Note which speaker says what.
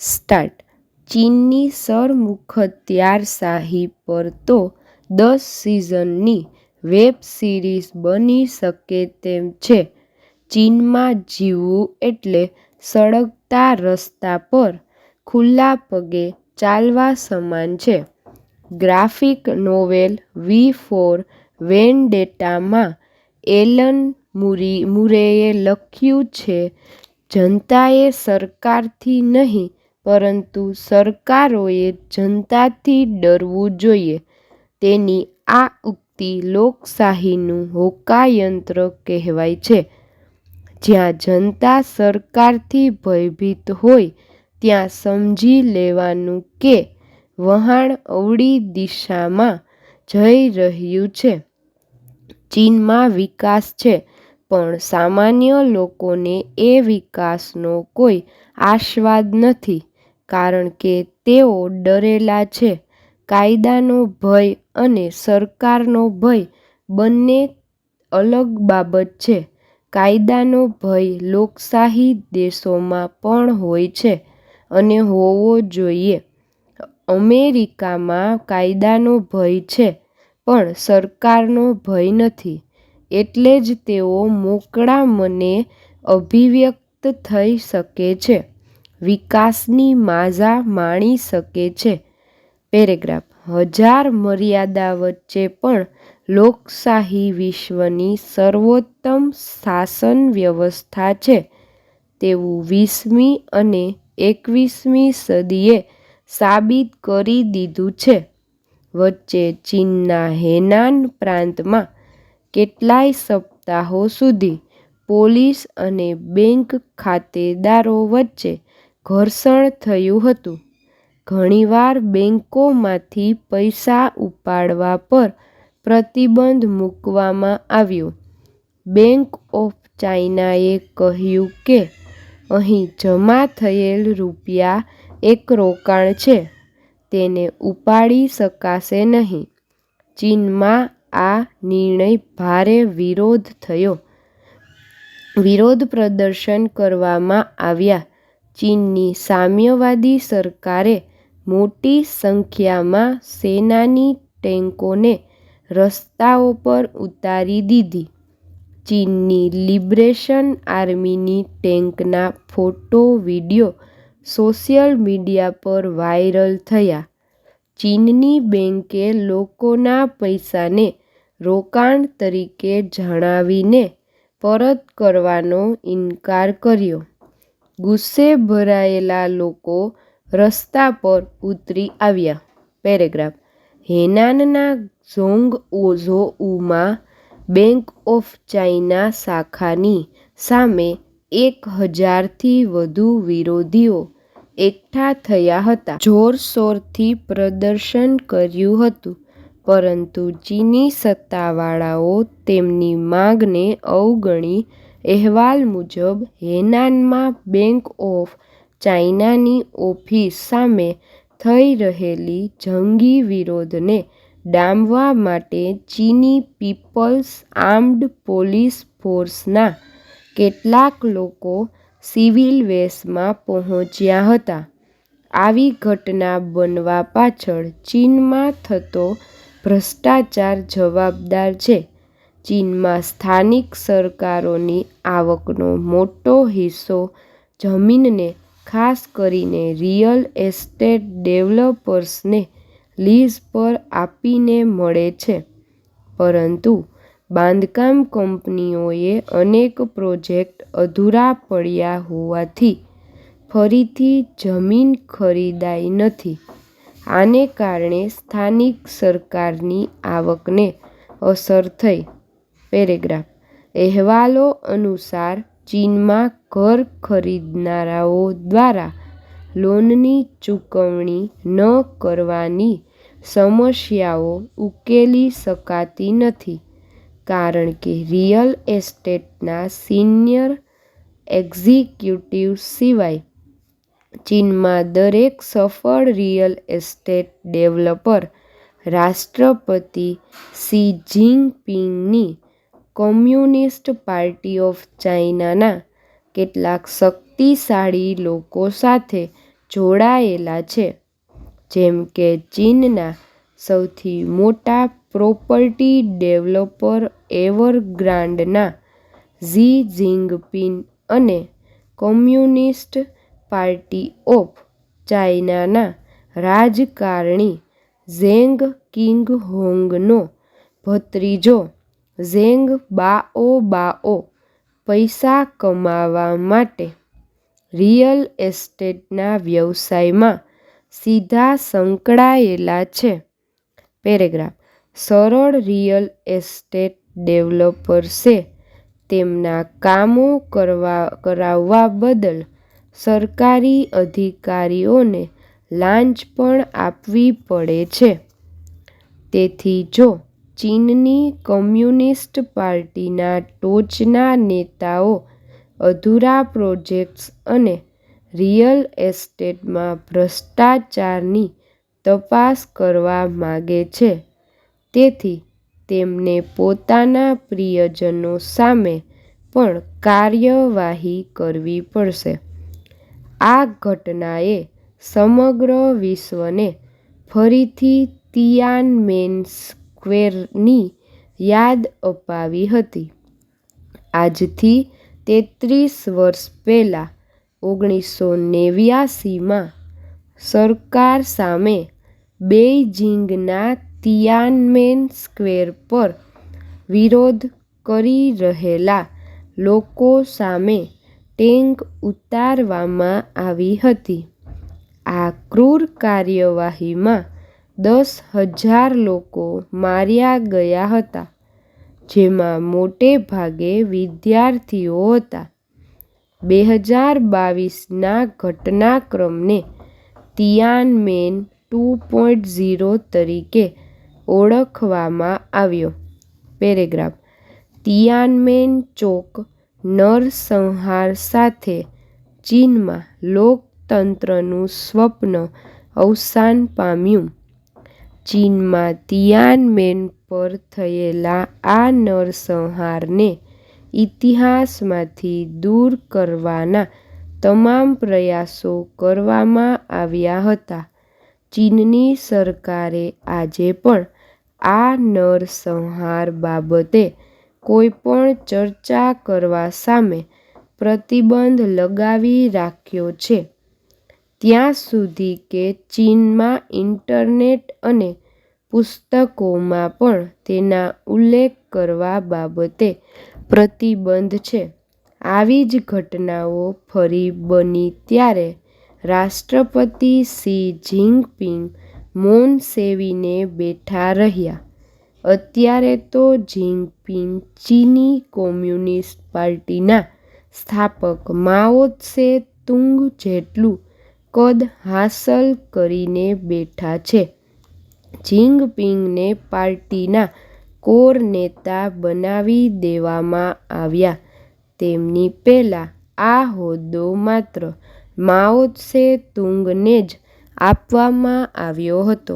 Speaker 1: Start. ચીનની સરમુખત્યારશાહી પર તો 10 સિઝનની વેબ સિરીઝ બની શકે તેમ છે. ચીનમાં જીવવું એટલે સળગતા રસ્તા પર ખુલ્લા પગે ચાલવા સમાન છે. ગ્રાફિક નોવેલ વી ફોર વેનડેટામાં એલન મુરેએ લખ્યું છે, જનતાએ સરકારથી નહીં પરંતુ સરકારોએ જનતાથી ડરવું જોઈએ. તેની આ ઉક્તિ લોકશાહીનું હોકાયંત્ર કહેવાય છે. જ્યાં જનતા સરકારથી ભયભીત હોય ત્યાં સમજી લેવાનું કે વહાણ અવળી દિશામાં જઈ રહ્યું છે. ચીનમાં વિકાસ છે, પણ સામાન્ય લોકોને એ વિકાસનો કોઈ આસ્વાદ નથી, કારણ કે તેઓ ડરેલા છે. કાયદાનો ભય અને સરકારનો ભય બંને અલગ બાબત છે. કાયદાનો ભય લોકશાહી દેશોમાં પણ હોય છે અને હોવો જોઈએ. અમેરિકામાં કાયદાનો ભય છે, પણ સરકારનો ભય નથી. એટલે જ તેઓ મોકળા મને અભિવ્યક્ત થઈ શકે છે, વિકાસની માઝા માણી શકે છે. પેરેગ્રાફ. હજાર મર્યાદા વચ્ચે પણ લોકશાહી વિશ્વની સર્વોત્તમ શાસન વ્યવસ્થા છે તેવું 20મી અને 21મી સદીએ સાબિત કરી દીધું છે. વચ્ચે ચીનના હેનાન પ્રાંતમાં કેટલાય સપ્તાહો સુધી પોલીસ અને બેંક ખાતેદારો વચ્ચે ઘર્ષણ થયું હતું. ઘણીવાર બેંકોમાંથી પૈસા ઉપાડવા પર પ્રતિબંધ મૂકવામાં આવ્યો. બેંક ઓફ ચાઇનાએ કહ્યું કે અહીં જમા થયેલ રૂપિયા એક રોકાણ છે, તેને ઉપાડી શકાશે નહીં. ચીનમાં આ નિર્ણય ભારે વિરોધ થયો. વિરોધ પ્રદર્શન કરવામાં આવ્યા. ચીનની સામ્યવાદી સરકારે મોટી સંખ્યામાં સેનાની ટેન્કોને રસ્તાઓ પર ઉતારી દીધી. ચીનની લિબરેશન આર્મીની ટેન્કના ફોટો વીડિયો સોશિયલ મીડિયા પર વાયરલ થયા. ચીનની બેંકે લોકોના પૈસાને રોકાણ તરીકે જણાવીને પરત કરવાનો ઇનકાર કર્યો. ગુસ્સે ભરાયેલા લોકો રસ્તા પર ઉતરી આવ્યા. પેરેગ્રાફ. હેનાનના ઝોંગઝોઉમાં બેંક ઓફ ચાઇના શાખાની સામે 1000થી વધુ વિરોધીઓ એકઠા થયા હતા. જોરશોરથી પ્રદર્શન કર્યું હતું, પરંતુ ચીની સત્તાવાળાઓ તેમની માંગને અવગણી. અહેવાલ મુજબ, હેનાનમાં બેંક ઓફ ચાઇનાની ઓફિસ સામે થઈ રહેલી જંગી વિરોધને ડામવા માટે ચીની પીપલ્સ આર્મ્ડ પોલીસ ફોર્સના કેટલાક લોકો સિવિલ વેશમાં પહોંચ્યા હતા. આવી ઘટના બનવા પાછળ ચીનમાં થતો ભ્રષ્ટાચાર જવાબદાર છે. ચીનમાં સ્થાનિક સરકારોની આવકનો મોટો હિસ્સો જમીનને, ખાસ કરીને રિયલ એસ્ટેટ ડેવલપર્સને લીઝ પર આપીને મળે છે. પરંતુ બાંધકામ કંપનીઓએ અનેક પ્રોજેક્ટ અધૂરા પડ્યા હોવાથી ફરીથી જમીન ખરીદાઈ નથી. આને કારણે સ્થાનિક સરકારની આવકને અસર થઈ. પેરેગ્રાફ. અહેવાલો અનુસાર, ચીનમાં ઘર ખરીદનારાઓ દ્વારા લોનની ચૂકવણી ન કરવાની સમસ્યાઓ ઉકેલી શકાતી નથી, કારણ કે રિયલ એસ્ટેટના સિનિયર એક્ઝિક્યુટિવ્સ સિવાય ચીનમાં દરેક સફળ રિયલ એસ્ટેટ ડેવલપર રાષ્ટ્રપતિ શી જિનપિંગની કમ્યુનિસ્ટ પાર્ટી ઓફ ચાઇનાના કેટલાક શક્તિશાળી લોકો સાથે જોડાયેલા છે, જેમ કે ચીનના સૌથી મોટા પ્રોપર્ટી ડેવલપર એવરગ્રાન્ડના ઝી જિંગપિંગ અને કોમ્યુનિસ્ટ પાર્ટી ઓફ ચાઇનાના રાજકારણી ઝેંગ કિંગહોંગનો ભત્રીજો ઝેંગ બાઓબાઓ પૈસા કમાવા માટે રિયલ એસ્ટેટના વ્યવસાયમાં સીધા સંકળાયેલા છે. પેરેગ્રાફ. સરળ રિયલ એસ્ટેટ ડેવલપર્સે તેમના કામો કરાવવા બદલ સરકારી અધિકારીઓને લાંચ પણ આપવી પડે છે. તેથી જો ચીનની કમ્યુનિસ્ટ પાર્ટીના ટોચના નેતાઓ અધૂરા પ્રોજેક્ટ્સ અને રિયલ એસ્ટેટમાં ભ્રષ્ટાચારની તપાસ કરવા માગે છે, તેથી તેમને પોતાના પ્રિયજનો સામે પણ કાર્યવાહી કરવી પડશે. આ ઘટનાએ સમગ્ર વિશ્વને ફરીથી તિયાનમેન સ્ક્વેરની યાદ અપાવી હતી. આજથી 33 વર્ષ પહેલાં 1989માં સરકાર સામે બેઇજિંગના તિયાનમેન સ્ક્વેર પર વિરોધ કરી રહેલા લોકો સામે ટેન્ક ઉતારવામાં આવી હતી. આ ક્રૂર કાર્યવાહીમાં 10,000 લોકો માર્યા ગયા હતા, જેમાં મોટે ભાગે વિદ્યાર્થીઓ હતા. 2022ના ઘટનાક્રમને તિયાનમેન 2.0 તરીકે ઓળખવામાં આવ્યો. પેરેગ્રાફ. તિયાનમેન ચોક નરસંહાર સાથે ચીનમાં લોકતંત્રનું સ્વપ્ન અવસાન પામ્યું. ચીનમાં તિયાનમેન પર થયેલા આ નરસંહારને ઇતિહાસમાંથી દૂર કરવાના તમામ પ્રયાસો કરવામાં આવ્યા હતા. ચીનની સરકારે આજે પણ આ નરસંહાર બાબતે કોઈપણ ચર્ચા કરવા સામે પ્રતિબંધ લગાવી રાખ્યો છે, ત્યાં સુધી કે ચીનમાં ઇન્ટરનેટ અને પુસ્તકોમાં પણ તેના ઉલ્લેખ કરવા બાબતે પ્રતિબંધ છે. આવી જ ઘટનાઓ ફરી બની ત્યારે રાષ્ટ્રપતિ શી જિનપિંગ મૌન સેવીને બેઠા રહ્યા. અત્યારે તો જિનપિંગ ચીની કોમ્યુનિસ્ટ પાર્ટીના સ્થાપક માઓ ત્સે તુંગ જેટલું કદ હાંસલ કરીને બેઠા છે. જિનપિંગને પાર્ટીના કોર નેતા બનાવી દેવામાં આવ્યા. તેમની પહેલાં આ હોદ્દો માત્ર માઓ ત્સે તુંગને જ આપવામાં આવ્યો હતો.